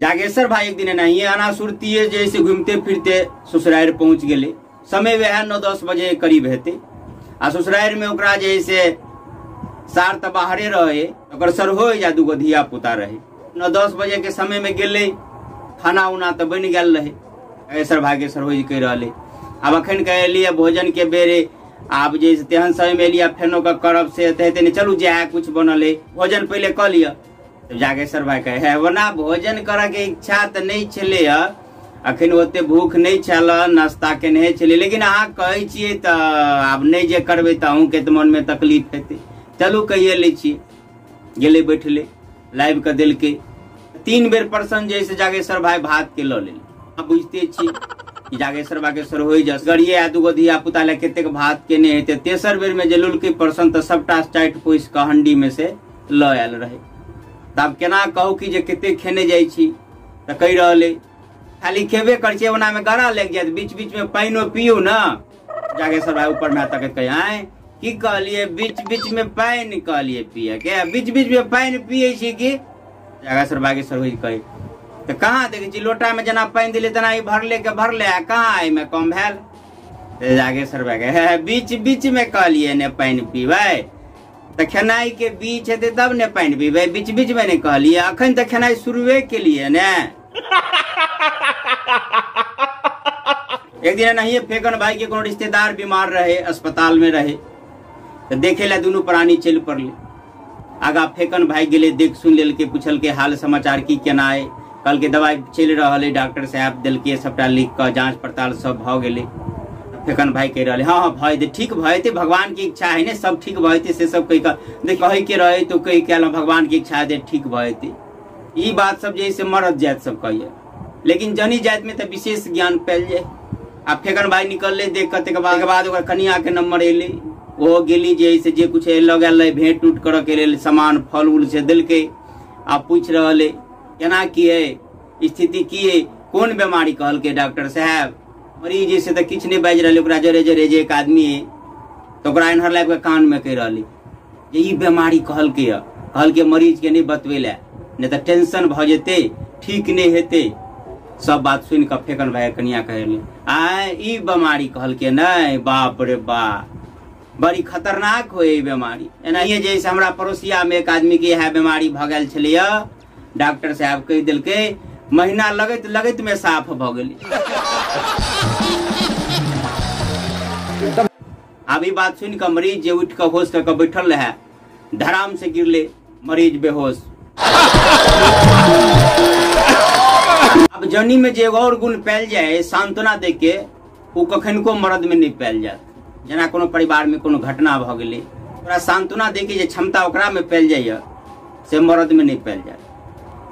जागेश्वर भाई एक दिन नहीं आना सुरती जैसे घूमते फिरते ससुराल पहुंच गए। समय वह 9-10 बजे करीब हेते। आ ससुराल में ओकरा जैसे सार त बाहरे रहे, ओकर सर हो या दूगो धिया पुता रहे। 9-10 बजे के समय में गेले, खाना उना तो बन गल रहे। जागेश्वर भाई के सर हो कह रहे। अब अखन कह लिए भोजन के बेरे, आप जैसे तेहन समय में लिया फेनो का करब से कहते चलू जाए कुछ बनल भोजन पहले कर लिया। तो जागेश्वर भाई कहे है वना भोजन करे के इच्छा तो नहीं छे, अखन ओते भूख नहीं छल, नाश्ता के नहीं छे, लेकिन अहाँ कहे छे तो आब नहीं जे करबे तो अहूँ के तो मन में तकलीफ हेते। चलू कहिए ले छे। गेले बैठले लाइव के दिल के 3 बेर पर्सन जैसे जागेश्वर भाई भात के ल ले। आप बुझते छी जागेश्वर भाई के सर हो जस गड़िए आ दूगो धिया पुता ले केते भात के नहीं हेते। तेसर बेर में जलुल के पर्सन तो सबटा चाट पोस के हंडी में से ल आयल रहे। तब केना कहू कि जे केते खेने जाइ छी तो कह रहे खाली खेबे कर छे ओना में गड़ा लग जात, बीच बीच में पाइनो पियो ना। जागेश्वर भाई ऊपर में तक कहे आए की कहलिए बीच बीच में पानी कहलिए पिए के, बीच बीच में पानी पिए छी की। जागेश्वर भाई के सर हो कहे तो कहाँ देखे छी लोटा में जना पानी दिले तना भरले के भरले कहाँ आई में कम भेल। तो जागेश्वर भाई कहे बीच बीच में कहलिए ने पानी पीबे तो खेनाई के बीच है तब ने पानी पीबे, बीच बीच में नहीं कहलिए, अखन तो खेनाई शुरुए के लिए ने। एक दिन नहीं फेकन भाई के कोनो रिश्तेदार बीमार रहे, अस्पताल में रहे, तो देखे ला दोनों प्राणी चल पड़ले। आगा फेकन भाई गेले, देख सुन लेल के पूछल के हाल समाचार की केना है। कल के दवाई चल रहा है, डॉक्टर साहब दिल के सबटा लिख कर जांच पड़ताल सब भ गेले। फेकन भाई कह रहे हाँ हाँ भाई ठीक भयते, भगवान की इच्छा है ने सब ठीक भयते से सब कह के रहे तो कही क्या भगवान की इच्छा है ठीक भयते। ये बात सब जैसे मरद जात सब कहिए, लेकिन जनी जात में तो विशेष ज्ञान पायल जाए। आ फेकन भाई निकलले देख के बाद कनिया के नंबर एले, वो गेली जैसे जे कुछ लगे भेंट उठ कर के लेल सामान फल उल से दिल के। आप पूछ रहे केना की है स्थिति की है, कौन बीमारी कहल के डॉक्टर साहब। मरीज जैसे तो किछ नहीं बाज रहे, जरे जरे जे एक आदमी है तो एनहर लाइब के कान में कह रही यही बीमारी कहल के मरीज के नहीं बतवेला नहीं तो टेंशन भ जेते, ठीक नहीं हेते। सब बात सुन के फेकन भाई कनिया कहले आय ई बीमारी कहल के नहीं, बाप रे बाप बड़ी खतरनाक हो बीमारी। एनाहिए जैसे हमरा पड़ोसिया में एक आदमी के यह बीमारी भ गेल छलै, डॉक्टर साहब कह दिल के महीना लगत लगत में साफ भ गेली। अभी बात सुन के मरीज जे उठ के होश करके बैठल रहे, धराम से गिरले, मरीज बेहोश। अब जनी में जे और गुण पायल जाए सांत्वना दे के, वो कखन को मर्द में नहीं पायल जात। जना कोनो परिवार में कोनो घटना भ गेले, ओकरा सांत्वना दे के जे क्षमता ओकरा में पायल जाए से मर्द में नहीं पायल जात।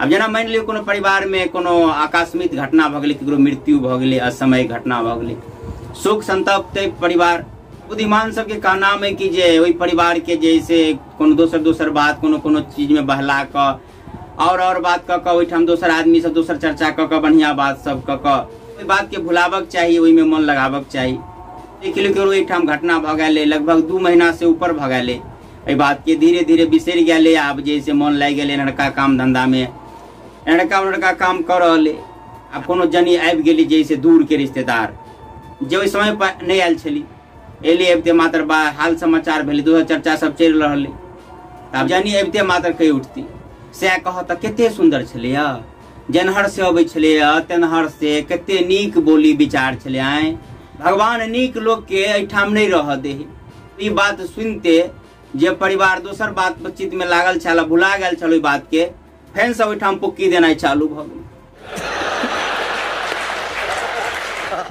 अब जना मान लियो कोनो परिवार में कोनो आकस्मिक घटना भ गेले, केकरो मृत्यु भ गेले, असमय घटना भ गेले, शोक संतप्त परिवार। बुद्धिमान सबके कहना है कि जे वही परिवार के जैसे कोनो दोसर बात कोनो चीज में बहला क और बात क ओहिठाम दोसर आदमी सब दोसर चर्चा क बढ़िया बात सब क बात के भुलावक चाहिए, वही में मन लगावक चाहिए। देख लो ओहिठाम घटना भ गए, लगभग 2 महीना से ऊपर भ गए, बात के धीरे धीरे बिसर गए। आब जैसे मन लग गए लड़का काम धंधा में, लड़का काम कर रहे। अब कोनो जनी आबि गेली जैसे दूर के रिश्तेदार जे ओहि समय पर नहीं आयल छली, एली अबते मात्र हाल समाचार भेले, दोसर चर्चा सब चल रही। अब जनी अबते मात्र कही उठती से कह तो केते सुंदर छले, जनहर से अबै छले, तेनहर से केते नीक बोली विचार छले। आए भगवान नीक लोग के एठाम नहीं रह दे। ई बात सुनते जे परिवार दोसर बात बातचीत में लागल छल, भुला गेल छल ओई बात के, फेन सब ओठाम पुक्की देना चालू भ गेल।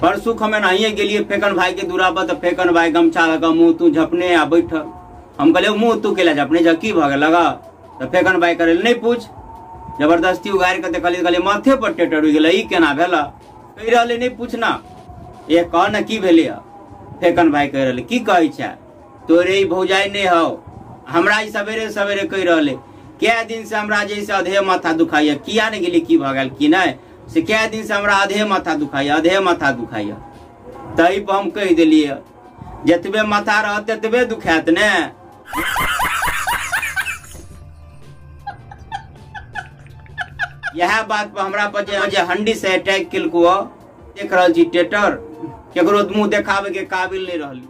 परसू हमें नहिए गेलिए फेकन भाई के दूरा पर, तो फेकन भाई गमछा लगा मुँह तू झपने आ बैठ। हम कहले मुँह तू केला झपने जा की भ गेल लगा, तो फेकन भाई करे नहीं पूछ, जबरदस्ती उगार के देखलिए, कहलिए माथे पर टेटर हो गेल, ई केना भेला, कह रहे नहीं पूछना, ये कह न की भेले। फेकन भाई कह रहे की कहे छ तोरे भौजाई नहीं हो, हमरा ई सवेरे सवेरे कह रहे क्या दिन से हमरा जैसे अधे माथा दुखाइया, किया नहीं गेली की भ गेल की नहीं से क्या दिन से हमरा अधे माथा दुखाइया। तही पर हम कह दिलिए जतबे माथा रह ततबे दुखात ने। यह बात पर हमरा पर जे हंडी से अटैक केलको देख रहल छी टेटर केकरो मुंह देखावे के काबिल नहीं रहली।